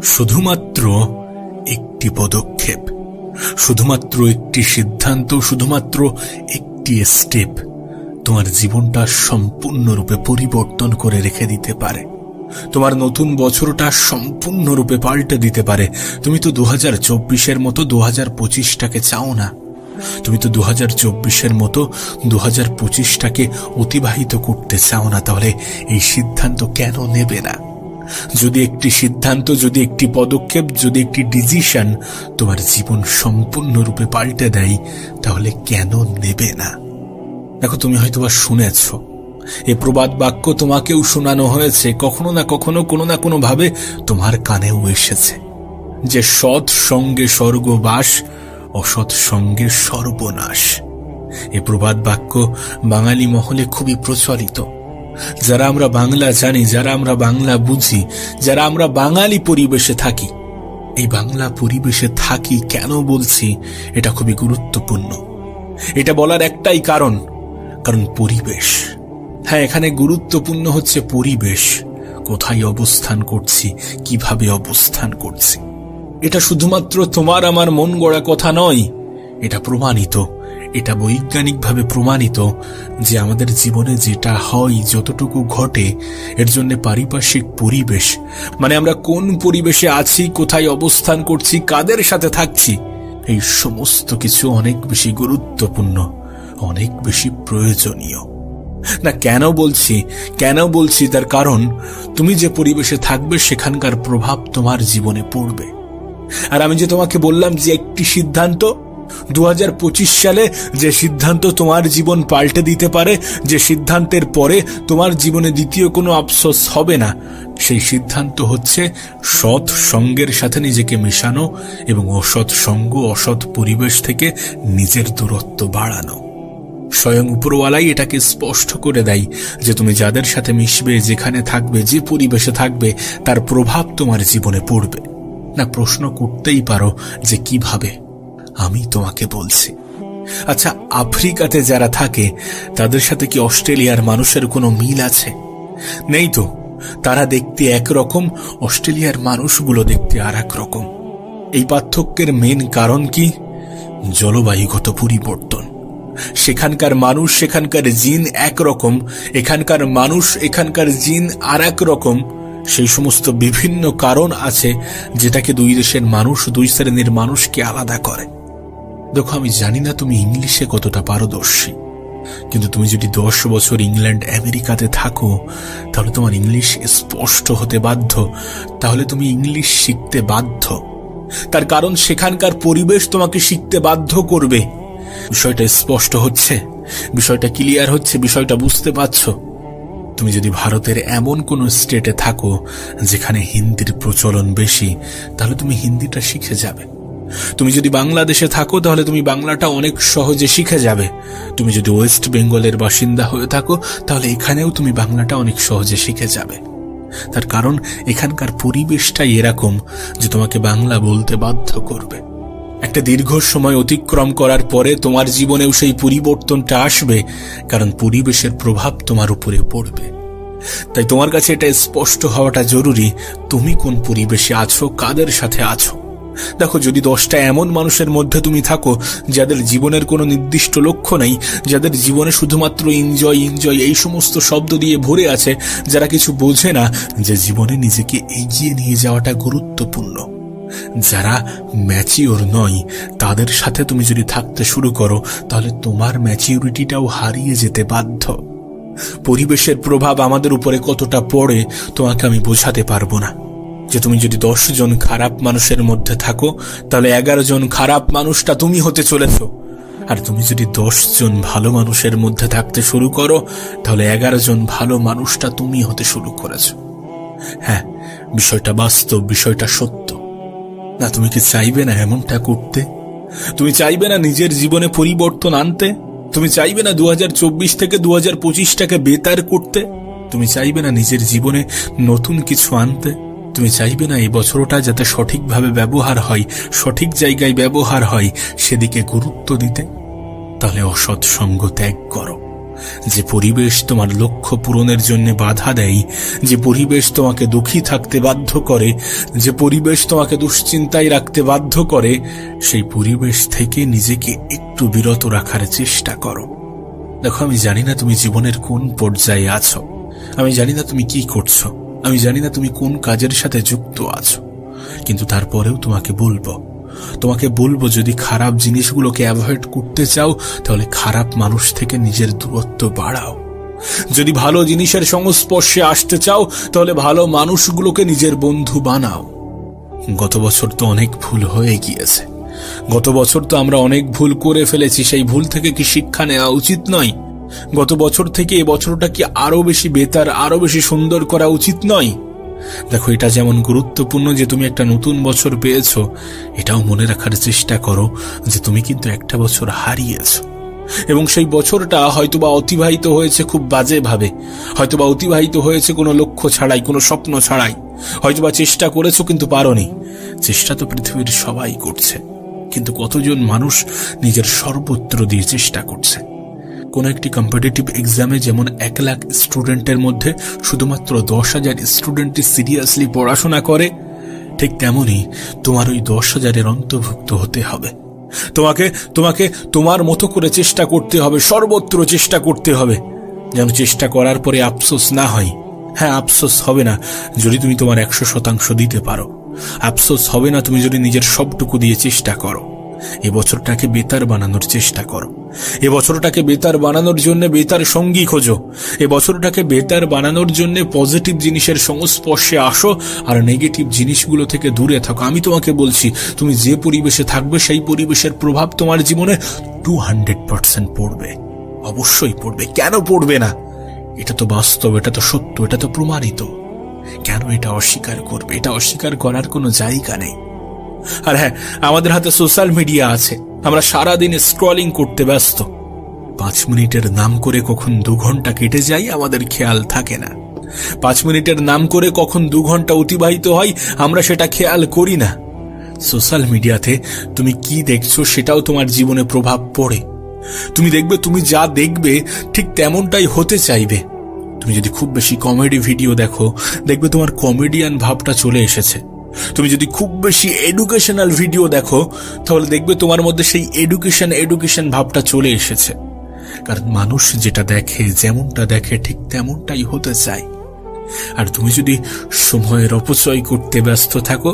শুধুমাত্র একটি পদক্ষেপ, শুধুমাত্র একটি সিদ্ধান্ত, শুধুমাত্র একটি স্টেপ তোমার জীবনটা সম্পূর্ণরূপে পরিবর্তন করে রেখে দিতে পারে। তোমার নতুন বছরটা সম্পূর্ণরূপে পাল্টে দিতে পারে। তুমি তো 2024-এর মতো 2025টাকে চাও না। তুমি তো 2024-এর মতো 2025টাকে অতিবাহিত করতে চাও না। তাহলে এই সিদ্ধান্ত কেন নেবে না? যদি একটি সিদ্ধান্ত, যদি একটি পদক্ষেপ, যদি একটি ডিসিশন তোমার জীবন সম্পূর্ণরূপে পাল্টে দেয়, তাহলে কেন নেবে না? দেখো, তুমি হয়তোবা শুনেছ, এই প্রবাদ বাক্য তোমাকেও শোনানো হয়েছে, কখনো না কখনো, কোনো না কোনো ভাবে তোমার কানেও এসেছে, যে সৎ সঙ্গে স্বর্গবাস, অসৎ সঙ্গে সর্বনাশ। এই প্রবাদ বাক্য বাঙালি মহলে খুবই প্রচলিত। যারা আমরা বাংলা জানি, যারা আমরা বাংলা বুঝি, যারা আমরা বাঙালি পরিবেশে থাকি, এই বাংলা পরিবেশে থাকি কেন বলছি, এটা খুবই গুরুত্বপূর্ণ। এটা বলার একটাই কারণ পরিবেশ। হ্যাঁ, এখানে গুরুত্বপূর্ণ হচ্ছে পরিবেশ, কোথায় অবস্থান করছি, কিভাবে অবস্থান করছি। এটা শুধুমাত্র তোমার আমার মন গড়া কথা নয়, এটা প্রমাণিত, এটা বৈজ্ঞানিকভাবে প্রমাণিত যে আমাদের জীবনে যেটা হয়, যতটুকু ঘটে, এর জন্য পারিপার্শ্বিক পরিবেশ, মানে আমরা কোন পরিবেশে আছি, কোথায় অবস্থান করছি, কাদের সাথে থাকছি, এই সমস্ত কিছু অনেক বেশি গুরুত্বপূর্ণ, অনেক বেশি প্রয়োজনীয়। না, কেন বলছি তার কারণ তুমি যে পরিবেশে থাকবে সেখানকার প্রভাব তোমার জীবনে পড়বে। আর আমি যে তোমাকে বললাম যে একটি সিদ্ধান্ত 2025 সালে, যে সিদ্ধান্ত তোমার জীবন পাল্টে দিতে পারে, যে সিদ্ধান্তের পরে তোমার জীবনে দ্বিতীয় কোনো আফসোস হবে না, সেই সিদ্ধান্ত হচ্ছে সৎ সঙ্গের সাথে নিজেকে মেশানো এবং অসৎ সঙ্গ, অসৎ পরিবেশ থেকে নিজের দূরত্ব বাড়ানো। স্বয়ং উপরওয়ালাই এটাকে স্পষ্ট করে দেয় যে তুমি যাদের সাথে মিশবে, যেখানে থাকবে, যে পরিবেশে থাকবে, তার প্রভাব তোমার জীবনে পড়বে। না, প্রশ্ন করতেই পারো যে কিভাবে? আমি তোমাকে বলছি। আচ্ছা, আফ্রিকাতে যারা থাকে তাদের সাথে কি অস্ট্রেলিয়ার মানুষের কোনো মিল আছে? নেই তো। তারা দেখতে একরকম, অস্ট্রেলিয়ার মানুষগুলো দেখতে আর এক রকম। এই পার্থক্যের মেন কারণ কি? জলবায়ুগত পরিবর্তন। সেখানকার মানুষ, সেখানকার জিন একরকম, এখানকার মানুষ, এখানকার জিন আর এক রকম। সেই সমস্ত বিভিন্ন কারণ আছে যেটাকে দুই দেশের মানুষ, দুই শ্রেণীর মানুষকে আলাদা করে। দেখো, আমি জানি না তুমি ইংলিশে কতটা পারদর্শী, কিন্তু তুমি যদি 10 বছর ইংল্যান্ড, আমেরিকাতে থাকো, তাহলে তোমার ইংলিশ স্পষ্ট হতে বাধ্য, তাহলে তুমি ইংলিশ শিখতে বাধ্য। তার কারণ সেখানকার পরিবেশ তোমাকে শিখতে বাধ্য করবে। বিষয়টা স্পষ্ট হচ্ছে, বিষয়টা ক্লিয়ার হচ্ছে, বিষয়টা বুঝতে পারছো? তুমি যদি ভারতের এমন কোন স্টেটে থাকো যেখানে হিন্দির প্রচলন বেশি, তাহলে তুমি হিন্দিটা শিখে যাবে। তুমি যদি বাংলাদেশে থাকো, তাহলে তুমি বাংলাটা অনেক সহজে শিখে যাবে। তুমি যদি ওয়েস্ট বেঙ্গলের বাসিন্দা হয়ে থাকো, তাহলে এখানেও তুমি বাংলাটা অনেক সহজে শিখে যাবে। তার কারণ এখানকার পরিবেশটাই এরকম যে তোমাকে বাংলা বলতে বাধ্য করবে। একটা দীর্ঘ সময় অতিক্রম করার পরে তোমার জীবনেও সেই পরিবর্তনটা আসবে, কারণ পরিবেশের প্রভাব তোমার উপরে পড়বে। তাই তোমার কাছে এটা স্পষ্ট হওয়াটা জরুরি, তুমি কোন পরিবেশে আছো, কাদের সাথে আছো। দেখো, যদি 10টা এমন মানুষের মধ্যে তুমি থাকো যাদের জীবনের কোনো নির্দিষ্ট লক্ষ্য নেই, যাদের জীবনে শুধুমাত্র এনজয় এনজয় এই সমস্ত শব্দ দিয়ে ভরে আছে, যারা কিছু বোঝে না যে জীবনে নিজেকে এগিয়ে নিয়ে যাওয়াটা গুরুত্বপূর্ণ, যারা ম্যাচিওর নয়, তাদের সাথে তুমি যদি থাকতে শুরু করো, তাহলে তোমার ম্যাচিউরিটিটাও হারিয়ে যেতে বাধ্য। পরিবেশের প্রভাব আমাদের উপরে কতটা পড়ে তোমাকে আমি বোঝাতে পারবো না। যে তুমি যদি 10 জন খারাপ মানুষের মধ্যে থাকো, তাহলে 11 জন খারাপ মানুষটা তুমি হতে চলেছ। আর তুমি যদি 10 জন ভালো মানুষের মধ্যে থাকতে শুরু করো, তাহলে 11 জন ভালো মানুষটা তুমি হতে শুরু করেছো। হ্যাঁ, বিষয়টা বাস্তব, বিষয়টা সত্য। না, তুমি কি চাইবে না এমনটা করতে? তুমি চাইবে না নিজের জীবনে পরিবর্তন আনতে? তুমি চাইবে না 2024 থেকে 2025টাকে বেতার করতে? তুমি চাইবে না নিজের জীবনে নতুন কিছু আনতে? তুমি চাইবে না এই বছরটা যাতে সঠিকভাবে ব্যবহার হয়, সঠিক জায়গায় ব্যবহার হয়, সেদিকে গুরুত্ব দিতে? তাহলে অসৎ সঙ্গ ত্যাগ করো, যে পরিবেশ তোমার লক্ষ্য পূরণের জন্য বাধা দেয়, যে পরিবেশ তোমাকে দুঃখী থাকতে বাধ্য করে, যে পরিবেশ তোমাকে দুশ্চিন্তায় রাখতে বাধ্য করে, সেই পরিবেশ থেকে নিজেকে একটু বিরত রাখার চেষ্টা করো। দেখো, আমি জানি না তুমি জীবনের কোন পর্যায়ে আছো, আমি জানি না তুমি কি করছো, আমি জানি না তুমি কোন কাজের সাথে যুক্ত আছো, কিন্তু তারপরেও তোমাকে বলবো যদি খারাপ জিনিসগুলোকে অ্যাভয়েড করতে চাও তাহলে খারাপ মানুষ থেকে নিজের দূরত্ব বাড়াও। যদি ভালো জিনিসের সংস্পর্শে আসতে চাও তাহলে ভালো মানুষগুলোকে নিজের বন্ধু বানাও। গত বছর তো অনেক ভুল হয়ে গিয়েছে, গত বছর তো আমরা অনেক ভুল করে ফেলেছি। সেই ভুল থেকে কি শিক্ষা নেওয়া উচিত নয়? গত বছর থেকে এ বছরটা কি আরো বেশি বেটার, আরো বেশি সুন্দর করা উচিত নয়? দেখো, এটা যেমন গুরুত্বপূর্ণ যে তুমি একটা নতুন বছর পেয়েছো, এটাও মনে রাখার চেষ্টা করো যে তুমি কিন্তু একটা বছর হারিয়েছো, এবং সেই বছরটা হয়তোবা অতিবাহিত হয়েছে খুব বাজে ভাবে, হয়তোবা অতিবাহিত হয়েছে কোনো লক্ষ্য ছাড়াই, কোনো স্বপ্ন ছাড়াই, হয়তোবা চেষ্টা করেছো কিন্তু পারোনি। চেষ্টা তো পৃথিবীর সবাই করছে, কিন্তু কতজন মানুষ নিজের সর্বত্র দিয়ে চেষ্টা করছে? কোন একটি কম্পিটিটিভ এক্সামে যেমন 1 লাখ স্টুডেন্টের মধ্যে শুধুমাত্র 10,000 স্টুডেন্টই সিরিয়াসলি পড়াশোনা করে, ঠিক তেমনি তোমার ওই 10,000-এর অন্তর্ভুক্ত হতে হবে। তোমাকে তোমার মতো করে চেষ্টা করতে হবে, সর্বত্র চেষ্টা করতে হবে, যেন চেষ্টা করার পরে আফসোস না হয়। হ্যাঁ, আফসোস হবে না যদি তুমি তোমার 100% দিতে পারো, আফসোস হবে না তুমি যদি নিজের সবটুকু দিয়ে চেষ্টা করো। এবছরটাকে বেতার বানানোর চেষ্টা করো, এবছরটাকে বেতার বানানোর জন্য বেতার সঙ্গী খোঁজো, এবছরটাকে বেতার বানানোর জন্য পজিটিভ জিনিসের সংস্পর্শে আসো আর নেগেটিভ জিনিসগুলো থেকে দূরে থাকো। আমি তোমাকে বলছি, তুমি যে পরিবেশে থাকবে সেই পরিবেশের প্রভাব তোমার জীবনে 200% পড়বে, অবশ্যই পড়বে। কেন পড়বে না? এটা তো বাস্তব, এটা তো সত্য, এটা তো প্রমাণিত। কেন এটা অস্বীকার করবে? এটা অস্বীকার করার কোনো জায়গা নেই। আর হ্যাঁ, আমাদের হাতে সোশ্যাল মিডিয়া আছে, আমরা সারাদিন স্ক্রলিং করতে ব্যস্ত। 5 মিনিটের নাম করে কখন 2 ঘন্টা কেটে যায় আমাদের খেয়াল থাকে না। 5 মিনিটের নাম করে কখন 2 ঘন্টা অতিবাহিত হয় আমরা সেটা খেয়াল করি না। সোশ্যাল মিডিয়াতে তুমি কি দেখছো সেটাও তোমার জীবনে প্রভাব পড়ে। তুমি দেখবে, তুমি যা দেখবে ঠিক তেমনটাই হতে চাইবে। তুমি যদি খুব বেশি কমেডি ভিডিও দেখো, দেখবে তোমার কমেডিয়ান ভাবটা চলে এসেছে। তুমি যদি খুব বেশি এডুকেশনাল ভিডিও দেখো, তাহলে দেখবে তোমার মধ্যে সেই এডুকেশন ভাবটা চলে এসেছে। কারণ মানুষ যেটা দেখে, যেমনটা দেখে, ঠিক তেমনটাই হতে চায়। আর তুমি যদি সময়ের অপচয় করতে ব্যস্ত থাকো,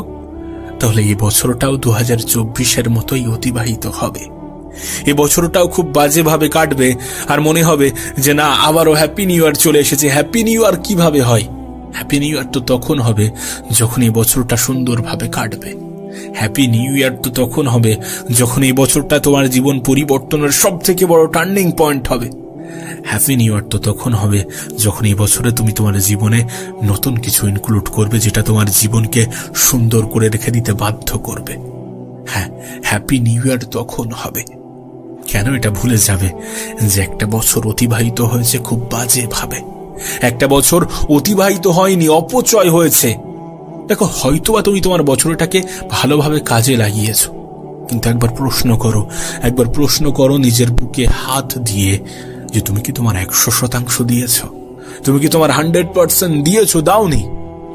তাহলে এই বছরটাও 2024-এর মতোই অতিবাহিত হবে। এ বছরটাও খুব বাজেভাবে কাটবে, আর মনে হবে যে না, আবারও হ্যাপি নিউ ইয়ার চলে এসেছে। হ্যাপি নিউ ইয়ার কিভাবে হয়? হ্যাপি নিউ ইয়ার তো তখন হবে যখন এই বছরটা সুন্দরভাবে কাটবে। হ্যাপি নিউ ইয়ার তো তখন হবে যখন এই বছরটা তোমার জীবন পরিবর্তনের সব থেকে বড় টার্নিং পয়েন্ট হবে। হ্যাপি নিউ ইয়ার তো তখন হবে যখন এই বছরে তুমি তোমার জীবনে নতুন কিছু ইনক্লুড করবে, যেটা তোমার জীবনকে সুন্দর করে রেখে দিতে বাধ্য করবে। হ্যাঁ, হ্যাপি নিউ ইয়ার তখন হবে। কেন এটা ভুলে যাবে যে একটা বছর অতিবাহিত হয়েছে খুব বাজে ভাবে? একটা বছর অতিবাহিত হয়নি, অপচয় হয়েছে। দেখো, হয়তোবা তুমি তোমার বছরটাকে ভালোভাবে কাজে লাগিয়েছো, কিন্তু একবার প্রশ্ন করো নিজের বুকে হাত দিয়ে যে তুমি কি তোমার 100% দিয়েছ? তুমি কি তোমার 100% দিয়েছো? দাওনি?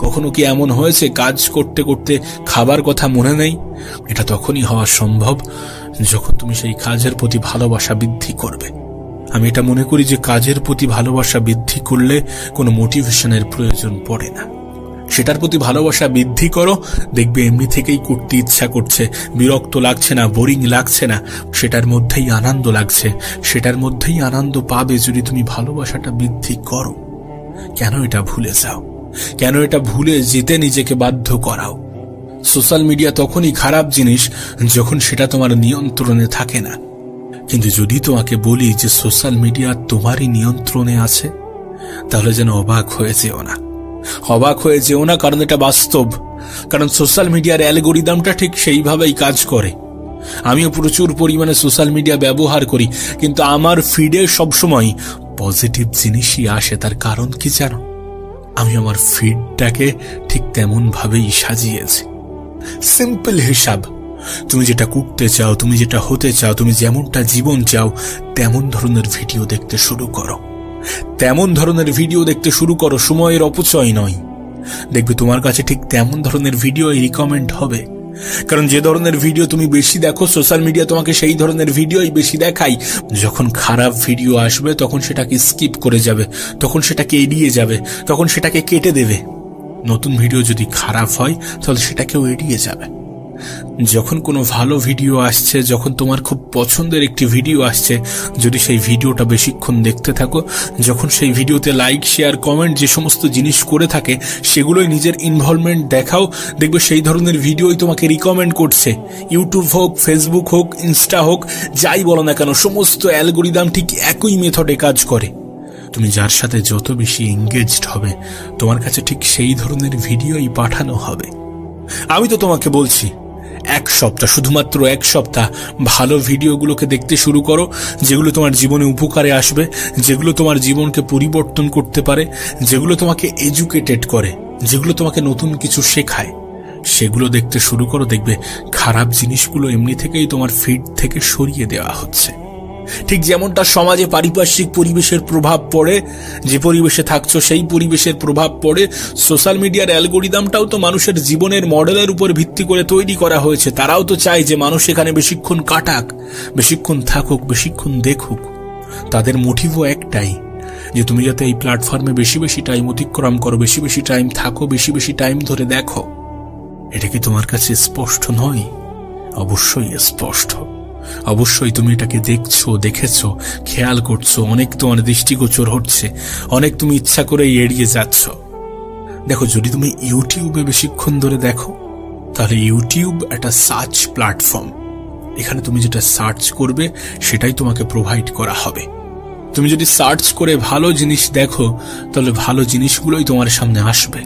কখনো কি এমন হয়েছে কাজ করতে করতে খাবার কথা মনে নেই? এটা তখনই হওয়া সম্ভব যখন তুমি সেই কাজের প্রতি ভালোবাসা বৃদ্ধি করবে। আমি এটা মনে করি যে কাজের প্রতি ভালোবাসা বৃদ্ধি করলে কোনো মোটিভেশনের প্রয়োজন পড়ে না। সেটার প্রতি ভালোবাসা বৃদ্ধি করো, দেখবে এমনি থেকেই করতে ইচ্ছা করছে, বিরক্ত লাগছে না, বোরিং লাগছে না, সেটার মধ্যেই আনন্দ লাগছে, সেটার মধ্যেই আনন্দ পাবে যদি তুমি ভালোবাসাটা বৃদ্ধি করো। কেন এটা ভুলে যাও? কেন এটা ভুলে যেতে নিজেকে বাধ্য করাও? সোশ্যাল মিডিয়া তখনই খারাপ জিনিস যখন সেটা তোমার নিয়ন্ত্রণে থাকে না। কিন্তু যদি তোমাকে বলি যে সোশ্যাল মিডিয়া তোমারই নিয়ন্ত্রণে আছে, তাহলে যেন অবাক হয়ে যেও না, কারণ এটা বাস্তব। কারণ সোশ্যাল মিডিয়ার অ্যালগরিদমটা ঠিক সেইভাবেই কাজ করে। আমিও প্রচুর পরিমাণে সোশ্যাল মিডিয়া ব্যবহার করি, কিন্তু আমার ফিডে সবসময় পজিটিভ জিনিসই আসে। তার কারণ কি জানো? আমি আমার ফিডটাকে ঠিক তেমন ভাবেই সাজিয়েছি। সিম্পল হিসাব, তুমি যেটা করতে চাও, তুমি যেটা হতে চাও, তুমি যেমনটা জীবন চাও, তেমন ধরনের ভিডিও দেখতে শুরু করো। তেমন ধরনের ভিডিও দেখতে শুরু করো, সময়ের অপচয় নয়। দেখবে তোমার কাছে ঠিক তেমন ধরনের ভিডিও রিকমেন্ড হবে। কারণ যে ধরনের ভিডিও তুমি বেশি দেখো, সোশ্যাল মিডিয়া তোমাকে সেই ধরনের ভিডিওই বেশি দেখায়। যখন খারাপ ভিডিও আসবে তখন সেটাকে স্কিপ করে যাবে, তখন সেটাকে এড়িয়ে যাবে, তখন সেটাকে কেটে দেবে। নতুন ভিডিও যদি খারাপ হয় তাহলে সেটাকেও এড়িয়ে যাবে। যখন কোনো ভালো ভিডিও আসছে, যখন তোমার খুব পছন্দের একটি ভিডিও আসছে, যদি সেই ভিডিওটা বেশিক্ষণ দেখতে থাকো, যখন সেই ভিডিওতে লাইক, শেয়ার, কমেন্ট যে সমস্ত জিনিস করে থাকে সেগুলোই নিজের ইনভলভমেন্ট দেখাও, দেখবে সেই ধরনের ভিডিওই তোমাকে রিকমেন্ড করছে। ইউটিউব হোক, ফেসবুক হোক, ইনস্টা হোক, যাই বলো না কেন, সমস্ত অ্যালগোরিদম ঠিক একই মেথডে কাজ করে। তুমি যার সাথে যত বেশি এঙ্গেজড হবে, তোমার কাছে ঠিক সেই ধরনের ভিডিওই পাঠানো হবে। আমি তো তোমাকে বলছি, এক সপ্তাহ, শুধুমাত্র এক সপ্তাহ ভালো ভিডিওগুলোকে দেখতে শুরু করো, যেগুলো তোমার জীবনে উপকারে আসবে, যেগুলো তোমার জীবনকে পরিবর্তন করতে পারে, যেগুলো তোমাকে এডুকেটেড করে, যেগুলো তোমাকে নতুন কিছু শেখায়, সেগুলো দেখতে শুরু করো। দেখবে খারাপ জিনিসগুলো এমনি থেকেই তোমার ফিড থেকে সরিয়ে দেওয়া হচ্ছে। ঠিক যেমনটা সমাজে পারিপার্শ্বিক পরিবেশের প্রভাব পড়ে, যে পরিবেশে থাকছো সেই পরিবেশের প্রভাব পড়ে, সোশ্যাল মিডিয়ার অ্যালগোরিদমটাও তো মানুষের জীবনের মডেলের উপর ভিত্তি করে তৈরি করা হয়েছে। তারাও তো চায় যে মানুষ এখানে বেশিক্ষণ কাটাক, বেশিক্ষণ থাকুক, বেশিক্ষণ দেখুক। তাদের মোটিভও একটাই, যে তুমি যাতে এই প্ল্যাটফর্মে বেশি বেশি টাইম অতিক্রম করো, বেশি বেশি টাইম থাকো, বেশি বেশি টাইম ধরে দেখো। এটা কি তোমার কাছে স্পষ্ট নয়? অবশ্যই স্পষ্ট। অবশ্যই তুমি এটাকে দেখছো, দেখেছো, খেয়াল করছো, অনেক তোমার দৃষ্টিগোচর হচ্ছে, অনেক তুমি ইচ্ছা করে এড়িয়ে যাচ্ছ। দেখো, যদি তুমি ইউটিউবে বেশিক্ষণ ধরে দেখো, তাহলে ইউটিউব একটা সার্চ প্ল্যাটফর্ম। এখানে তুমি যেটা সার্চ করবে সেটাই তোমাকে প্রোভাইড করা হবে। তুমি যদি সার্চ করে ভালো জিনিস দেখো, তাহলে ভালো জিনিসগুলোই তোমার সামনে আসবে।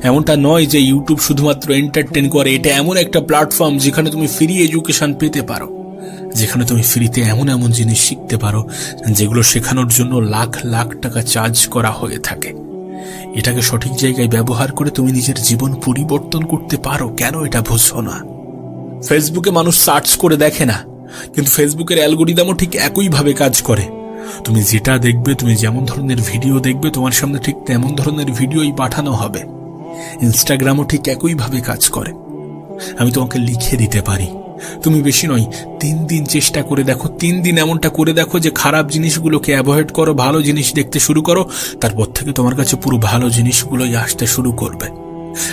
এমনটা নয় যে ইউটিউব শুধুমাত্র এন্টারটেইন করে। এটা এমন একটা প্ল্যাটফর্ম যেখানে তুমি ফ্রি এডুকেশন পেতে পারো, যেখানে তুমি ফ্রিতে এমন এমন জিনিস শিখতে পারো যেগুলো শেখানোর জন্য লাখ লাখ টাকা চার্জ করা হয়ে থাকে। এটাকে সঠিক জায়গায় ব্যবহার করে তুমি নিজের জীবন পরিবর্তন করতে পারো। কেন এটা বুঝছো না? ফেসবুকে মানুষ সার্চ করে দেখে না, কিন্তু ফেসবুকের অ্যালগোরিদমও ঠিক একইভাবে কাজ করে। তুমি যেটা দেখবে, তুমি যেমন ধরনের ভিডিও দেখবে, তোমার সামনে ঠিক তেমন ধরনের ভিডিওই পাঠানো হবে। ইনস্টাগ্রামও ঠিক একইভাবে কাজ করে। আমি তোমাকে লিখে দিতে পারি, তুমি বেশি নয় 3 দিন চেষ্টা করে দেখো। 3 দিন এমনটা করে দেখো যে খারাপ জিনিসগুলোকে অ্যাভয়েড করো, ভালো জিনিস দেখতে শুরু করো। তারপর থেকে তোমার কাছে পুরো ভালো জিনিসগুলোই আসতে শুরু করবে।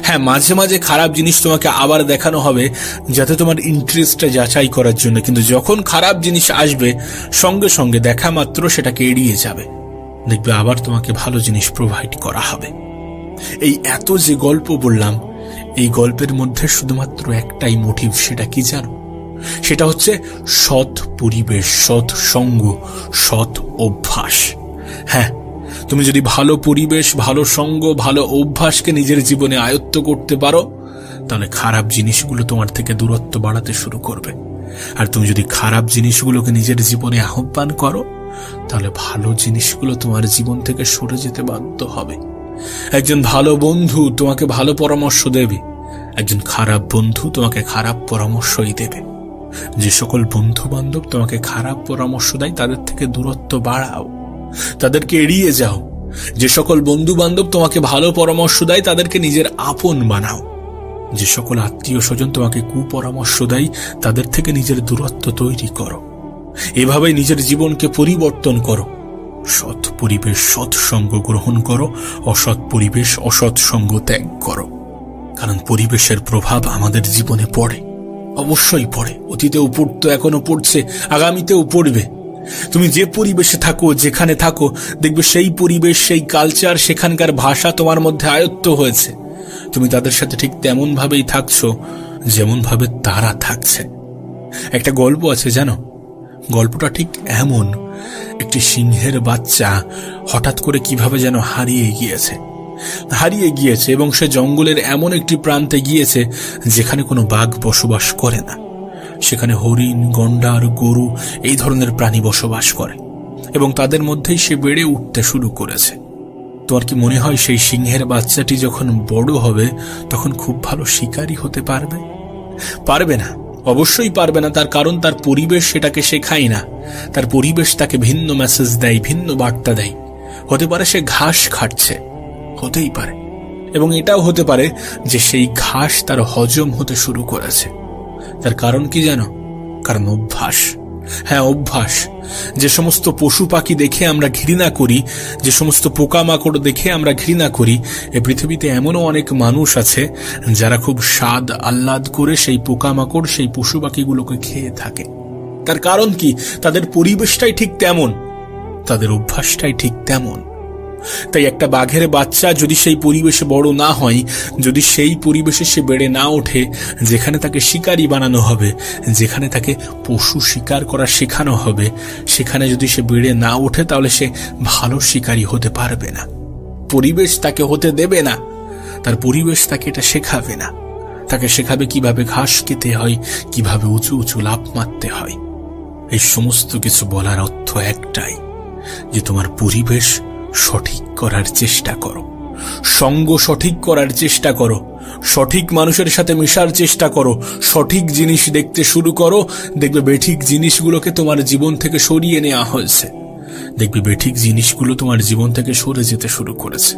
হ্যাঁ, মাঝে মাঝে খারাপ জিনিস তোমাকে আবার দেখানো হবে, যাতে তোমার ইন্টারেস্টটা যাচাই করার জন্য। কিন্তু যখন খারাপ জিনিস আসবে, সঙ্গে সঙ্গে দেখা মাত্র সেটাকে এড়িয়ে যাবে। দেখবে আবার তোমাকে ভালো জিনিস প্রোভাইড করা হবে। এই এত যে গল্প বললাম, এই গল্পের মধ্যে শুধুমাত্র একটাই মোটিভ। সেটা কি জানো? সেটা হচ্ছে সৎ পরিবেশ, সৎ সঙ্গ, সৎ অভ্যাস। হ্যাঁ, তুমি যদি ভালো পরিবেশ, ভালো সঙ্গ, ভালো অভ্যাসকে নিজের জীবনে আয়ত্ত করতে পারো, তাহলে খারাপ জিনিসগুলো তোমার থেকে দূরত্ব বাড়াতে শুরু করবে। আর তুমি যদি খারাপ জিনিসগুলোকে নিজের জীবনে আহ্বান করো, তাহলে ভালো জিনিসগুলো তোমার জীবন থেকে সরে যেতে বাধ্য হবে। একজন ভালো বন্ধু তোমাকে ভালো পরামর্শ দেবে, একজন খারাপ বন্ধু তোমাকে খারাপ পরামর্শই দেবে। যে সকল বন্ধু বান্ধব তোমাকে খারাপ পরামর্শ দেয়, তাদের থেকে দূরত্ব বাড়াও, তাদেরকে এড়িয়ে যাও। যে সকল বন্ধু বান্ধব তোমাকে ভালো পরামর্শ দেয়, তাদেরকে নিজের আপন বানাও। যে সকল আত্মীয় স্বজন তোমাকে কুপরামর্শ দেয়, তাদের থেকে নিজের দূরত্ব তৈরি করো। এভাবেই নিজের জীবনকে পরিবর্তন করো। সৎ পরিবেশ, সৎ সঙ্গ গ্রহণ করো, অসৎ পরিবেশ, অসৎ সঙ্গ ত্যাগ করো। কারণ পরিবেশের প্রভাব আমাদের জীবনে পড়ে, অবশ্যই পড়ে। অতীতেও পড়তো, এখনো পড়ছে, আগামীতেও পড়বে। তুমি যে পরিবেশে থাকো, যেখানে থাকো, দেখবে সেই পরিবেশ, সেই কালচার, সেখানকার ভাষা তোমার মধ্যে আয়ত্ত হয়েছে। তুমি তাদের সাথে ঠিক তেমন ভাবেই থাকছো যেমন ভাবে তারা থাকছে। একটা গল্প আছে জানো? গল্পটা ঠিক এমন, একটি সিংহের বাচ্চা হঠাৎ করে কিভাবে যেন হারিয়ে গিয়েছে এবং সে জঙ্গলের এমন একটি প্রান্তে গিয়েছে যেখানে কোনো বাঘ বসবাস করে না। সেখানে হরিণ, গন্ডার, গরু এই ধরনের প্রাণী বসবাস করে এবং তাদের মধ্যেই সে বেড়ে উঠতে শুরু করেছে। তোমার কি মনে হয় সেই সিংহের বাচ্চাটি যখন বড় হবে তখন খুব ভালো শিকারী হতে পারবে? পারবে না। অবশ্যই পারবে না, তার কারণ তার পরিবেশ সেটাকে শেখায় না। তার পরিবেশ তাকে ভিন্ন মেসেজ দেয়, ভিন্ন বার্তা দেয়। হতে পারে সে ঘাস খাচ্ছে, হতেই পারে, এবং এটাও হতে পারে যে সেই ঘাস তার হজম হতে শুরু করেছে। তার কারণ কি জানো? কারণ অভ্যাস। হ্যাঁ, অভ্যাস। যে সমস্ত পশু পাখি দেখে আমরা ঘৃণা করি, যে সমস্ত পোকামাকড় দেখে আমরা ঘৃণা করি, এই পৃথিবীতে এমনও অনেক মানুষ আছে যারা খুব স্বাদ আহ্লাদ করে সেই পোকামাকড়, সেই পশু পাখিগুলোকে খেয়ে থাকে। তার কারণ কি? তাদের পরিবেশটাই ঠিক তেমন, তাদের অভ্যাসটাই ঠিক তেমন। তাই একটা বাঘের বাচ্চা যদি সেই পরিবেশে বড় না হয়, যদি সেই পরিবেশে সে বেড়ে না ওঠে যেখানে তাকে শিকারী বানানো হবে, যেখানে তাকে পশু শিকার করা শেখানো হবে, সেখানে যদি সে বেড়ে না ওঠে, তাহলে সে ভালো শিকারী হতে পারবে না। পরিবেশ তাকে হতে দেবে না, তার পরিবেশ তাকে এটা শেখাবে না। তাকে শেখাবে কিভাবে ঘাস খেতে হয়, কিভাবে উঁচু উঁচু লাফ মারতে হয়। এই সমস্ত কিছু বলার অর্থ একটাই, যে তোমার পরিবেশ সঠিক করার চেষ্টা করো, সঙ্গ সঠিক করার চেষ্টা করো, সঠিক মানুষের সাথে মেশার চেষ্টা করো, সঠিক জিনিস দেখতে শুরু করো। দেখবে বেঠিক জিনিসগুলোকে তোমার জীবন থেকে সরিয়ে নেওয়া হয়েছে। দেখবে বেঠিক জিনিসগুলো তোমার জীবন থেকে সরে যেতে শুরু করেছে।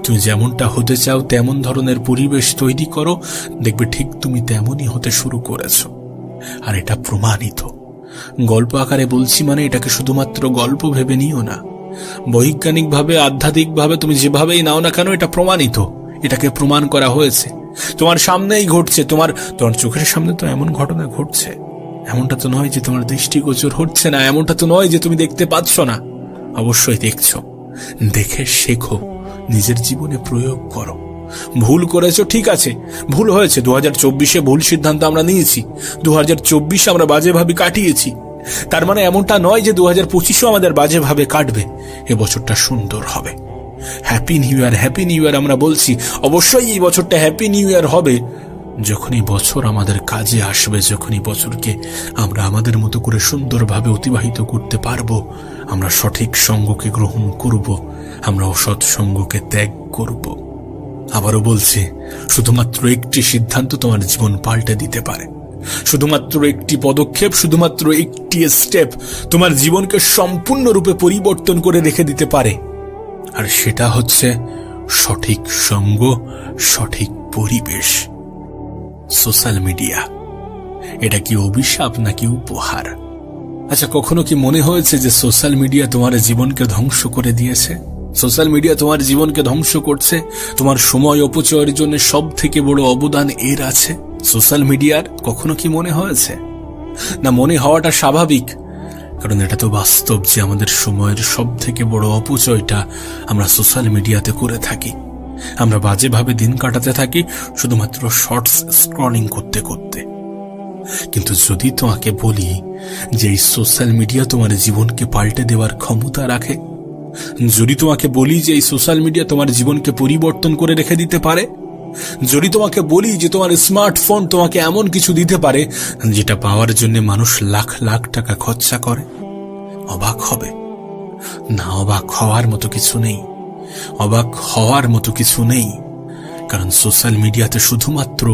তুমি যেমনটা হতে চাও তেমন ধরনের পরিবেশ তৈরি করো, দেখবে ঠিক তুমি তেমনই হতে শুরু করেছো। আর এটা প্রমাণিত। গল্প আকারে বলছি মানে এটাকে শুধুমাত্র গল্প ভেবে নিও না। বৈজ্ঞানিকভাবে, আধ্যাত্মিকভাবে তুমি যেভাবেই নাও না কেন, এটা প্রমাণিত। এটাকে প্রমাণ করা হয়েছে, তোমার সামনেই ঘটছে। তোমার চোখের সামনে তো এমন ঘটনা ঘটছে। এমনটা তো নয় যে তোমার দৃষ্টিগোচর হচ্ছে না, এমনটা তো নয় যে তুমি দেখতে পাচ্ছ না। অবশ্যই দেখছো। দেখে শেখো, নিজের জীবনে প্রয়োগ করো। ভুল করেছো, ঠিক আছে, ভুল হয়েছে। 2024-এ ভুল সিদ্ধান্ত আমরা নিয়েছি, 2024 আমরা বাজেভাবে কাটিয়েছি। তার মানে এমনটা নয় যে 2025-ও আমাদের বাজেভাবে কাটবে। এ বছরটা সুন্দর হবে। Happy new year, happy new year আমরা বলছি। অবশ্যই এই বছরটা হ্যাপি নিউ ইয়ার হবে যখন এই বছর আমাদের কাজে আসবে, যখন এই বছরকে আমরা আমাদের মতো করে সুন্দরভাবে অতিবাহিত করতে পারবো। আমরা সঠিক সঙ্গকে গ্রহণ করব, আমরা অসৎ সঙ্গকে ত্যাগ করব। আবারও বলছি, শুধুমাত্র একটি সিদ্ধান্ত তোমার জীবন পাল্টে দিতে পারে। শুধুমাত্র একটি পদক্ষেপ, শুধুমাত্র একটি স্টেপ তোমার জীবনকে সম্পূর্ণরূপে পরিবর্তন করে রেখে দিতে পারে। আর সেটা হচ্ছে সঠিক সঙ্গ, সঠিক পরিবেশ। সোশ্যাল মিডিয়া এটা কি অভিশাপ নাকি উপহার? আচ্ছা, কখনো কি মনে হয়েছে যে সোশ্যাল মিডিয়া তোমার জীবনকে ধ্বংস করে দিয়েছে? সোশ্যাল মিডিয়া তোমার জীবনকে ধ্বংস করছে। তোমার সময় অপচয়ের জন্য সব থেকে বড় অবদান এর আছে সোশ্যাল মিডিয়ার। কখনো কি মনে হয়েছে? না, মনে হওয়াটা স্বাভাবিক, কারণ এটা তো বাস্তব যে আমাদের সময়ের সব থেকে বড় অপচয়টা আমরা সোশ্যাল মিডিয়াতে করে থাকি। আমরা বাজেভাবে দিন কাটাতে থাকি শুধুমাত্র শর্টস স্ক্রলিং করতে করতে। কিন্তু যদি তোমাকে বলি যে এই সোশ্যাল মিডিয়া তোমার জীবনকে পাল্টে দেওয়ার ক্ষমতা রাখে, যদি তোমাকে বলি যে এই সোশ্যাল মিডিয়া তোমার জীবনকে পরিবর্তন করে রেখে দিতে পারে, যদি তোমাকে বলি যে তোমার স্মার্টফোন তোমাকে এমন কিছু দিতে পারে যেটা পাওয়ার জন্য মানুষ লাখ লাখ টাকা খরচা করে, অবাক হবে না? অবাক হওয়ার মতো কিছু নেই, অবাক হওয়ার মতো কিছু নেই। কারণ সোশ্যাল মিডিয়াতে শুধুমাত্র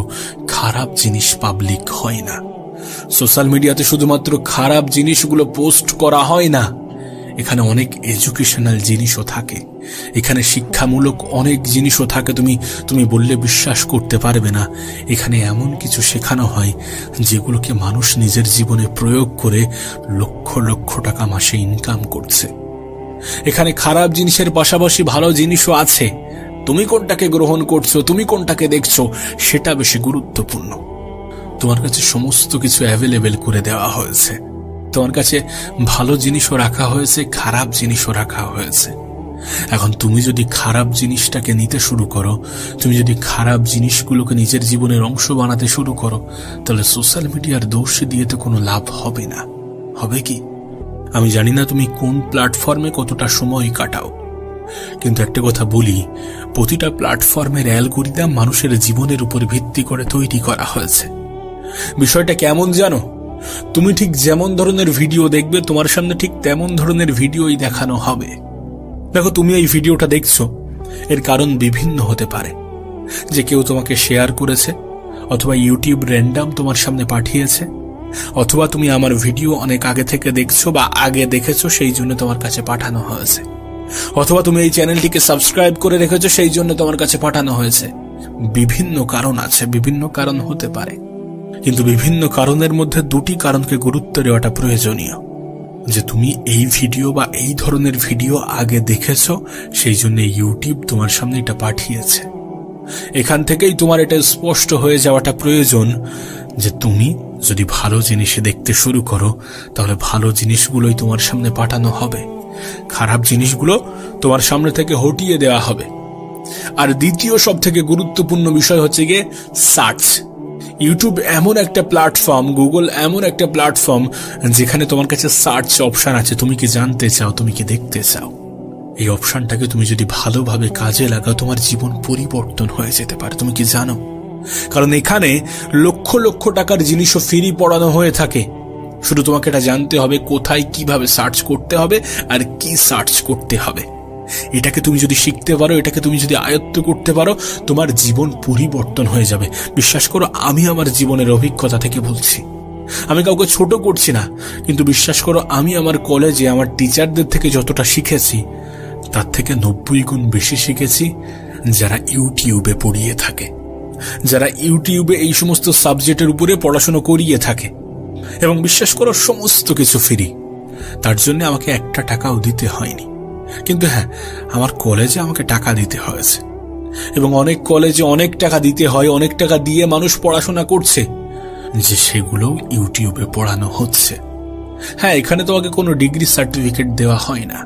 খারাপ জিনিস পাবলিক হয় না, সোশ্যাল মিডিয়াতে শুধুমাত্র খারাপ জিনিসগুলো পোস্ট করা হয় না। এখানে অনেক এডুকেশনাল জিনিসও থাকে, এখানে শিক্ষামূলক অনেক জিনিসও থাকে। তুমি বললে বিশ্বাস করতে পারবে না। এখানে এমন কিছু শেখানো হয় যেগুলোকে মানুষ নিজের জীবনে প্রয়োগ করে লক্ষ লক্ষ টাকা মাসে ইনকাম করছে। এখানে খারাপ জিনিসের পাশাপাশি ভালো জিনিসও আছে। তুমি কোনটাকে গ্রহণ করছো, তুমি কোনটাকে দেখছো, সেটা বেশি গুরুত্বপূর্ণ। তোমার কাছে সমস্ত কিছু অ্যাভেলেবেল করে দেওয়া হয়েছে। তোমার কাছে ভালো জিনিসও রাখা হয়েছে, খারাপ জিনিসও রাখা হয়েছে। এখন তুমি যদি খারাপ জিনিসটাকে নিতে শুরু করো, তুমি যদি খারাপ জিনিসগুলোকে নিজের জীবনের অংশ বানাতে শুরু করো, তাহলে সোশ্যাল মিডিয়ার দোষ দিয়ে তো কোনো লাভ হবে না। হবে কি? আমি জানি না তুমি কোন প্ল্যাটফর্মে কতটা সময় কাটাও, কিন্তু একটা কথা বলি, প্রতিটা প্ল্যাটফর্মের অ্যালগরিদম মানুষের জীবনের উপর ভিত্তি করে তৈরি করা হয়েছে। বিষয়টা কেমন জানো? তুমি ঠিক যেমন ধরনের ভিডিও দেখবে, তোমার সামনে ঠিক তেমন ধরনের ভিডিওই দেখানো হবে। দেখো, তুমি এই ভিডিওটা দেখছো, এর কারণ বিভিন্ন হতে পারে। যে কেউ তোমাকে শেয়ার করেছে, অথবা ইউটিউব র্যান্ডম তোমার সামনে পাঠিয়েছে, অথবা তুমি আমার ভিডিও অনেক আগে থেকে দেখছো বা আগে দেখেছো সেই জন্য তোমার কাছে পাঠানো হয়েছে, অথবা তুমি এই চ্যানেলটিকে সাবস্ক্রাইব করে রেখেছো সেই জন্য তোমার কাছে পাঠানো হয়েছে। বিভিন্ন কারণ আছে, বিভিন্ন কারণ হতে পারে, কিন্তু বিভিন্ন কারণের মধ্যে দুটি কারণকে গুরুত্ব দেওয়াটা প্রয়োজনীয়, যে তুমি এই ভিডিও বা এই ধরনের ভিডিও আগে দেখেছো সেই জন্য ইউটিউব তোমার সামনে এটা পাঠিয়েছে। এখান থেকেই তোমার এটা স্পষ্ট হয়ে যাওয়াটা প্রয়োজন যে তুমি যদি ভালো জিনিস দেখতে শুরু করো তাহলে ভালো জিনিসগুলোই তোমার সামনে পাঠানো হবে, খারাপ জিনিসগুলো তোমার সামনে থেকে হটিয়ে দেওয়া হবে। আর দ্বিতীয় সব থেকে গুরুত্বপূর্ণ বিষয় হচ্ছে গিয়ে সার্চ। ইউটিউব এমন একটা প্ল্যাটফর্ম, গুগল এমন একটা প্ল্যাটফর্ম যেখানে তোমার কাছে সার্চ অপশন আছে। তুমি কি জানতে চাও, তুমি কি দেখতে চাও, এই অপশনটাকে তুমি যদি ভালোভাবে কাজে লাগাও তোমার জীবন পরিবর্তন হয়ে যেতে পারে। তুমি কি জানো? কারণ এখানে লক্ষ লক্ষ টাকার জিনিসও ফ্রি পড়ানো হয়ে থাকে। শুধু তোমাকে এটা জানতে হবে কোথায় কিভাবে সার্চ করতে হবে আর কি সার্চ করতে হবে। এটাকে তুমি যদি শিখতে পারো, এটাকে তুমি যদি আয়ত্ত করতে পারো, তোমার জীবন পরিবর্তন হয়ে যাবে। বিশ্বাস করো, আমি আমার জীবনের অভিজ্ঞতা থেকে বলছি। আমি কাউকে ছোট করছি না, কিন্তু বিশ্বাস করো আমি আমার কলেজে আমার টিচারদের থেকে যতটা শিখেছি তার থেকে 90 গুণ বেশি শিখেছি যারা ইউটিউবে পড়িয়ে থাকে, যারা ইউটিউবে এই সমস্ত সাবজেক্টের উপরে পড়াশোনা করিয়ে থাকে। এবং বিশ্বাস করো সমস্ত কিছু ফ্রি, তার জন্য আমাকে একটা টাকাও দিতে হয়নি। কিন্তু হ্যাঁ, আমার কলেজে আমাকে টাকা দিতে হয়েছে, এবং অনেক কলেজে অনেক টাকা দিতে হয়, অনেক টাকা দিয়ে মানুষ পড়াশোনা করছে, যে সেগুলো ইউটিউবে পড়ানো হচ্ছে। হ্যাঁ, এখানে তোমাকে কোনো ডিগ্রি সার্টিফিকেট দেওয়া হয় না,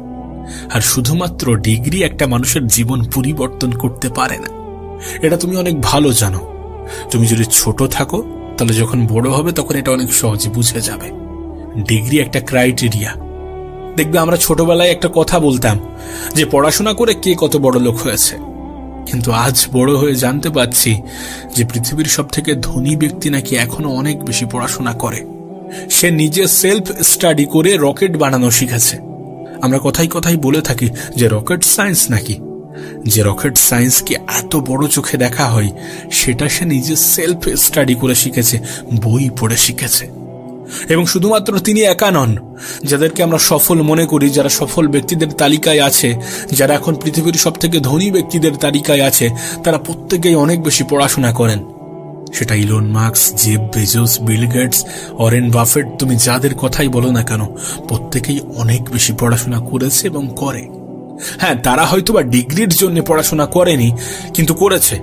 আর শুধুমাত্র ডিগ্রি একটা মানুষের জীবন পরিবর্তন করতে পারে না, এটা তুমি অনেক ভালো জানো। তুমি যদি ছোট থাকো তাহলে যখন বড় হবে তখন এটা অনেক সহজে বুঝে যাবে। ডিগ্রি একটা ক্রাইটেরিয়া। দেখবে আমরা ছোটবেলায় একটা কথা বলতাম যে পড়াশোনা করে কে কত বড় লোক হয়েছে, কিন্তু আজ বড় হয়ে জানতে পারছি যে পৃথিবীর সব থেকে ধনী ব্যক্তি নাকি এখনো অনেক বেশি পড়াশোনা করে। সে নিজে সেলফ স্টাডি করে রকেট বানানো শিখেছে। আমরা কথাই কথাই বলে থাকি যে রকেট সায়েন্স নাকি, যে রকেট সায়েন্স কি এত বড় চোখে দেখা হয় সেটা সে নিজে সেলফ স্টাডি করে শিখেছে, বই পড়ে শিখেছে। এবং শুধুমাত্র তিনি একা নন, যাদেরকে আমরা সফল মনে করি, যারা সফল ব্যক্তিদের তালিকায় আছে, যারা এখন পৃথিবীর সব থেকে ধনী ব্যক্তিদের তালিকায় আছে, তারা প্রত্যেকেই অনেক বেশি পড়াশোনা করেন। সেটা Elon Musk, Jeff Bezos, Bill Gates, Warren Buffett, তুমি যাদের কথাই বলো না কেন, প্রত্যেকেই অনেক বেশি পড়াশোনা করেছে এবং করে। হ্যাঁ, তারা হয়তোবা ডিগ্রির জন্য পড়াশোনা করেনি, কিন্তু করেছে।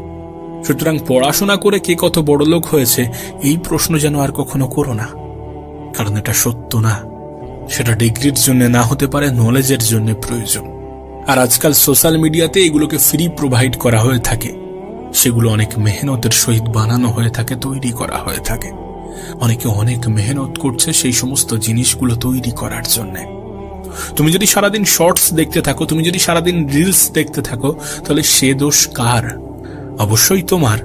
সুতরাং পড়াশোনা করে কে কত বড় লোক হয়েছে এই প্রশ্ন যেন আর কখনো করো না, কারণ এটা সত্য না। সেটা ডিগ্রির জন্য না হতে পারে, নলেজের জন্য প্রয়োজন। আর আজকাল সোশ্যাল মিডিয়াতে এগুলোকে ফ্রি প্রোভাইড করা হয়ে থাকে, সেগুলো অনেক মেহনতের সহিত বানানো হয়ে থাকে, তৈরি করা হয়ে থাকে। অনেকে অনেক মেহনত করছে সেই সমস্ত জিনিসগুলো তৈরি করার জন্য। তুমি যদি সারাদিন শর্টস দেখতে থাকো, তুমি যদি সারাদিন রিলস দেখতে থাকো, তাহলে সে দোষ কার? অবশ্যই তোমার,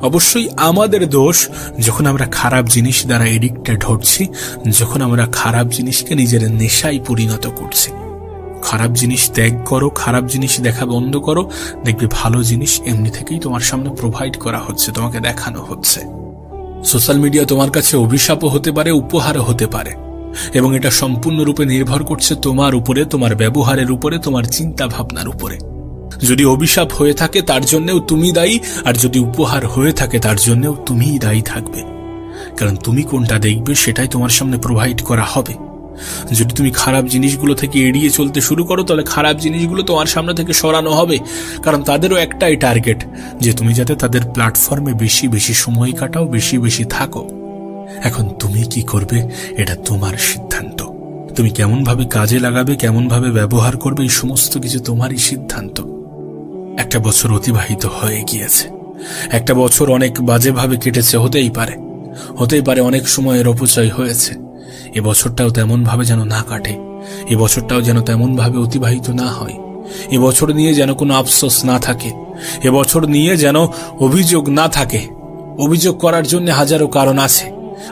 অবশ্যই আমাদের দোষ, যখন আমরা খারাপ জিনিস দ্বারা এডিক্টেড হচ্ছি, যখন আমরা খারাপ জিনিসকে নিজের নেশায় পরিণত করছি। খারাপ জিনিস ত্যাগ করো, খারাপ জিনিস দেখা বন্ধ করো, দেখবে ভালো জিনিস এমনি থেকেই তোমার সামনে প্রোভাইড করা হচ্ছে, তোমাকে দেখানো হচ্ছে। সোশ্যাল মিডিয়া তোমার কাছে অভিশাপও হতে পারে, উপহারও হতে পারে, এবং এটা সম্পূর্ণরূপে নির্ভর করছে তোমার উপরে, তোমার ব্যবহারের উপরে, তোমার চিন্তা ভাবনার উপরে। যদি অভিশাপ হয়ে থাকে তার জন্যও তুমি দায়ী, আর যদি উপহার হয়ে থাকে তার জন্যও তুমিই দায়ী থাকবে, কারণ তুমি কোনটা দেখবে সেটাই তোমার সামনে প্রোভাইড করা হবে। যদি তুমি খারাপ জিনিসগুলো থেকে এড়িয়ে চলতে শুরু করো, তাহলে খারাপ জিনিসগুলো তোমার সামনে থেকে সরানো হবে, কারণ তাদেরও একটাই টার্গেট, যে তুমি যাতে তাদের প্ল্যাটফর্মে বেশি বেশি সময় কাটাও, বেশি বেশি থাকো। এখন তুমি কি করবে এটা তোমার সিদ্ধান্ত। তুমি কেমন ভাবে কাজে লাগাবে, কেমন ভাবে ব্যবহার করবে, এই সমস্ত কিছু তোমারই সিদ্ধান্ত। একটা বছর অতিবাহিত হয়ে গিয়েছে, একটা বছর অনেক বাজেভাবে কেটেছে, হতেই পারে অনেক সময়ের অপচয় হয়েছে। এ বছরটাও তেমন ভাবে যেন না কাটে, এ বছরটাও যেন তেমন ভাবে অতিবাহিত না হয়। এ বছর নিয়ে যেন কোনো আফসোস না থাকে, এ বছর নিয়ে যেন অভিযোগ না থাকে। অভিযোগ করার জন্য হাজারো কারণ আছে,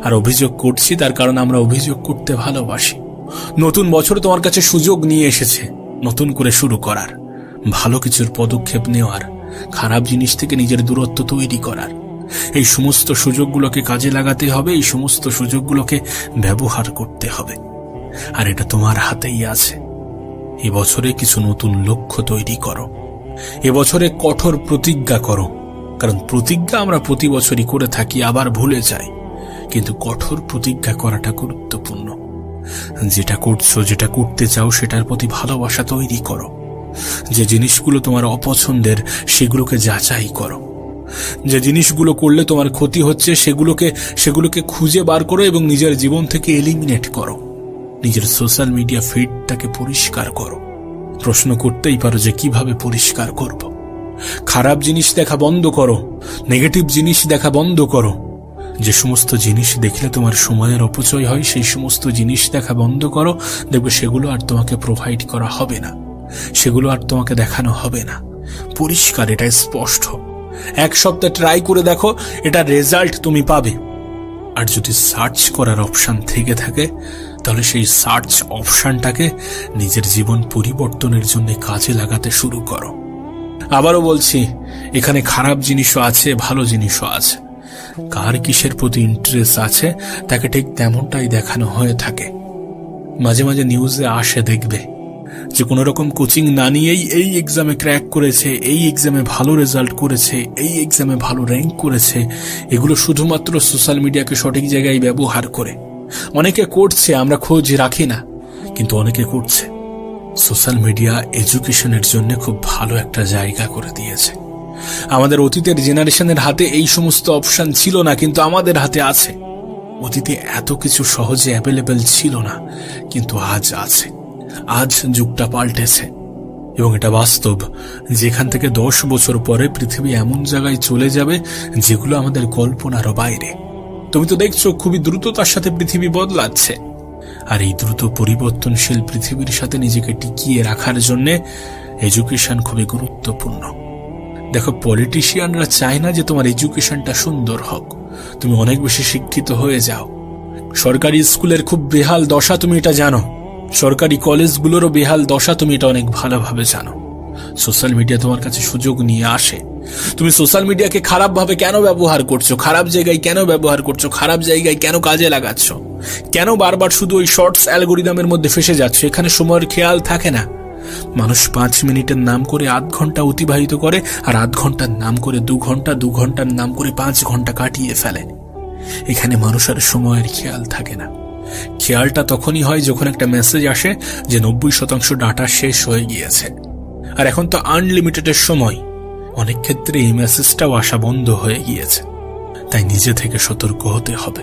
আর অভিযোগ করছি তার কারণ আমরা অভিযোগ করতে ভালোবাসি। নতুন বছর তোমার কাছে সুযোগ নিয়ে এসেছে নতুন করে শুরু করার, ভালো কিছুর পদক্ষেপ নেওয়ার, খারাপ জিনিস থেকে নিজের দূরত্ব তৈরি করার। এই সমস্ত সুযোগগুলোকে কাজে লাগাতে হবে, এই সমস্ত সুযোগগুলোকে ব্যবহার করতে হবে। আর এটা তোমার হাতেই আছে। এবছরে কিছু নতুন লক্ষ্য তৈরি করো, এবছরে কঠোর প্রতিজ্ঞা করো। কারণ প্রতিজ্ঞা আমরা প্রতি বছরই করে থাকি, আবার ভুলে যাই, কিন্তু কঠোর প্রতিজ্ঞা করাটা গুরুত্বপূর্ণ। যেটা করছো, যেটা করতে চাও, সেটার প্রতি ভালোবাসা তৈরি করো। যে জিনিসগুলো তোমার অপছন্দের সেগুলোকে যাচাই করো। যে জিনিসগুলো করলে তোমার ক্ষতি হচ্ছে সেগুলোকে খুঁজে বার করো এবং নিজের জীবন থেকে এলিমিনেট করো। নিজের সোশ্যাল মিডিয়া ফিডটাকে পরিষ্কার করো। প্রশ্ন করতেই পারো যে কিভাবে পরিষ্কার করব। খারাপ জিনিস দেখা বন্ধ করো, নেগেটিভ জিনিস দেখা বন্ধ করো। যে সমস্ত জিনিস দেখলে তোমার সময়ের অপচয় হয়, সেই সমস্ত জিনিস দেখা বন্ধ করো। দেখবে সেগুলো আর তোমাকে প্রোভাইড করা হবে না, সেগুলো আর তোমাকে দেখানো হবে না। পরিষ্কার, এটা স্পষ্ট। 1 সপ্তাহ ট্রাই করে দেখো, এটা রেজাল্ট তুমি পাবে। আর যদি সার্চ করার অপশন থেকে থাকে, তাহলে সেই সার্চ অপশনটাকে নিজের জীবন পরিবর্তনের জন্য কাজে লাগাতে শুরু করো। আবারও বলছি, এখানে খারাপ জিনিসও আছে, ভালো জিনিসও আছে। কার কিসের প্রতি ইন্টারেস্ট আছে তাকে ঠিক তেমনটাই দেখানো হয়ে থাকে। মাঝে মাঝে নিউজে আসে, দেখবে যে কোনো রকম কোচিং না নিয়েই এই এক্সামে ক্র্যাক করেছে, এই এক্সামে ভালো রেজাল্ট করেছে, এই এক্সামে ভালো র্যাঙ্ক করেছে। এগুলো শুধুমাত্র সোশ্যাল মিডিয়াকে সঠিক জায়গায় ব্যবহার করে। অনেকে করছে, আমরা খোঁজ রাখি না, কিন্তু অনেকে করছে। সোশ্যাল মিডিয়া এডুকেশনের জন্য খুব ভালো একটা জায়গা করে দিয়েছে। আমাদের অতীতের জেনারেশনের হাতে এই সমস্ত অপশন ছিল না, কিন্তু আমাদের হাতে আছে। অতীতে এত কিছু সহজে অ্যাভেলেবেল ছিল না, কিন্তু আজ আছে। আজ যুগটা পাল্টেছে এবং এটা বাস্তব। যেখান থেকে 10 বছর পরে পৃথিবী এমন জায়গায় চলে যাবে যেগুলো আমাদের কল্পনারও বাইরে। তুমি তো দেখছো খুবই দ্রুততার সাথে পৃথিবী বদলাচ্ছে। আর এই দ্রুত পরিবর্তনশীল পৃথিবীর সাথে নিজেকে টিকিয়ে রাখার জন্য এডুকেশন খুবই গুরুত্বপূর্ণ। দেখো, পলিটিশিয়ানরা চায় না যে তোমার এডুকেশনটা সুন্দর হোক, তুমি অনেক বেশি শিক্ষিত হয়ে যাও। সরকারি স্কুলের খুব বেহাল দশা, তুমি এটা জানো। সরকারি কলেজগুলোরও বেহাল দশা, তুমি এটা অনেক ভালোভাবে জানো। সোশ্যাল মিডিয়া তোমার কাছে সুযোগ নিয়ে আসে। তুমি সোশ্যাল মিডিয়াকে খারাপভাবে কেন ব্যবহার করছো, খারাপ জায়গায় কেন ব্যবহার করছো, খারাপ জায়গায় কেন কাজে লাগাচ্ছ, কেন বারবার শুধু ওই শর্টস অ্যালগোরিদমের মধ্যে ফেসে যাচ্ছ? এখানে সময়ের খেয়াল থাকে না। মানুষ 5 মিনিটের নাম করে 8 ঘন্টা অতিবাহিত করে, আর 8 ঘন্টার নাম করে 2 ঘন্টা, 2 ঘন্টার নাম করে 5 ঘন্টা কাটিয়ে ফেলে। এখানে মানুষের সময়ের খেয়াল থাকে না। খেয়ালটা তখনই হয় যখন একটা মেসেজ আসে যে 90% ডাটা শেষ হয়ে গিয়েছে। আর এখন তো আনলিমিটেডের সময়, অনেক ক্ষেত্রে এই মেসেজটাও আসা বন্ধ হয়ে গিয়েছে। তাই নিজে থেকে সতর্ক হতে হবে,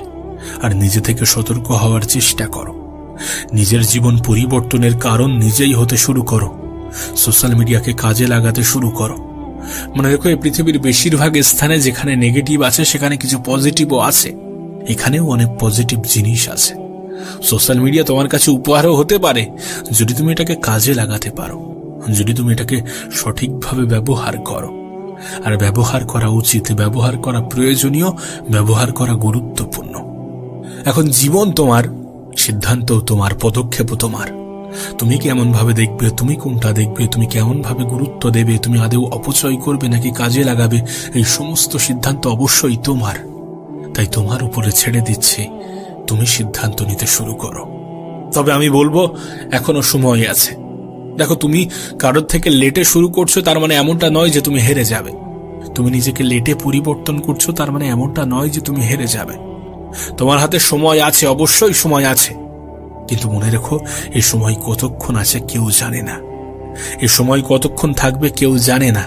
আর নিজে থেকে সতর্ক হওয়ার চেষ্টা করো। নিজের জীবন পরিবর্তনের কারণ নিজেই হতে শুরু করো। সোশ্যাল মিডিয়াকে কাজে লাগাতে শুরু করো। মনে রেখো, এই পৃথিবীর বেশিরভাগ স্থানে যেখানে নেগেটিভ আছে সেখানে কিছু পজিটিভও আছে। এখানেও অনেক পজিটিভ জিনিস আছে। সোশ্যাল মিডিয়া তোমার কাছে উপহারও হতে পারে যদি তুমি এটাকে কাজে লাগাতে পারো, যদি তুমি এটাকে সঠিকভাবে ব্যবহার করো। আর ব্যবহার করা উচিত, ব্যবহার করা প্রয়োজনীয়, ব্যবহার করা গুরুত্বপূর্ণ। এখন জীবন তোমার, সিদ্ধান্ত তোমার, পদক্ষেপও তোমার। তুমি কেমন ভাবে দেখবে, তুমি কোনটা দেখবে, তুমি কেমন ভাবে গুরুত্ব দেবে, তুমি আদৌ অপচয় করবে নাকি কাজে লাগাবে, এই সমস্ত সিদ্ধান্ত অবশ্যই তোমার। তাই তোমার উপরে ছেড়ে দিচ্ছি, তুমি সিদ্ধান্ত নিতে শুরু করো। তবে আমি বলবো, এখনো সময় আছে। দেখো, তুমি কারোর থেকে লেটে শুরু করছো তার মানে এমনটা নয় যে তুমি হেরে যাবে। তুমি নিজেকে লেটে পরিবর্তন করছো তার মানে এমনটা নয় যে তুমি হেরে যাবে। তোমার হাতে সময় আছে, অবশ্যই সময় আছে, কিন্তু মনে রেখো, এই সময় কতক্ষণ আছে কেউ জানে না। এই সময় কতক্ষণ থাকবে কেউ জানে না।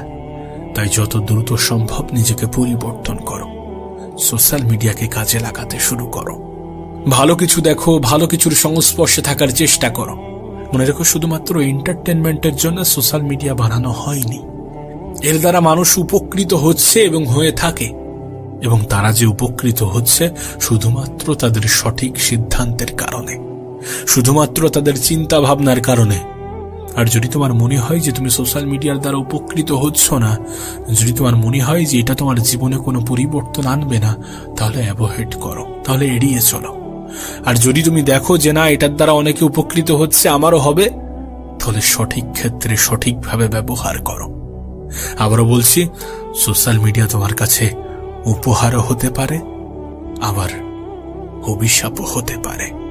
তাই যত দ্রুত সম্ভব নিজেকে পরিবর্তন করো। সোশ্যাল মিডিয়াকে কাজে লাগাতে শুরু করো। ভালো কিছু দেখো, ভালো কিছুর সংস্পর্শে থাকার চেষ্টা করো। মনে রেখো, শুধুমাত্র এন্টারটেনমেন্টের জন্য সোশ্যাল মিডিয়া বানানো হয়নি। এর দ্বারা মানুষ উপকৃত হচ্ছে এবং হয়ে থাকে, এবং তারা যে উপকৃত হচ্ছে শুধুমাত্র তাদের সঠিক সিদ্ধান্তের কারণে, শুধুমাত্র তাদের চিন্তা ভাবনার কারণে। আর যদি তোমার মনে হয় যে তুমি সোশ্যাল মিডিয়ার দ্বারা উপকৃত হচ্ছ না, যদি তোমার মনে হয় যে এটা তোমার জীবনে কোনো পরিবর্তন আনবে না, তাহলে অ্যাভয়েড করো, তাহলে এড়িয়ে চলো। আর যদি তুমি দেখো যে না, এটার দ্বারা অনেকে উপকৃত হচ্ছে, আমারও হবে, তাহলে সঠিক ক্ষেত্রে সঠিকভাবে ব্যবহার করো। আবারও বলছি, সোশ্যাল মিডিয়া তোমার কাছে উপহারও হতে পারে, আবার অভিশাপও হতে পারে।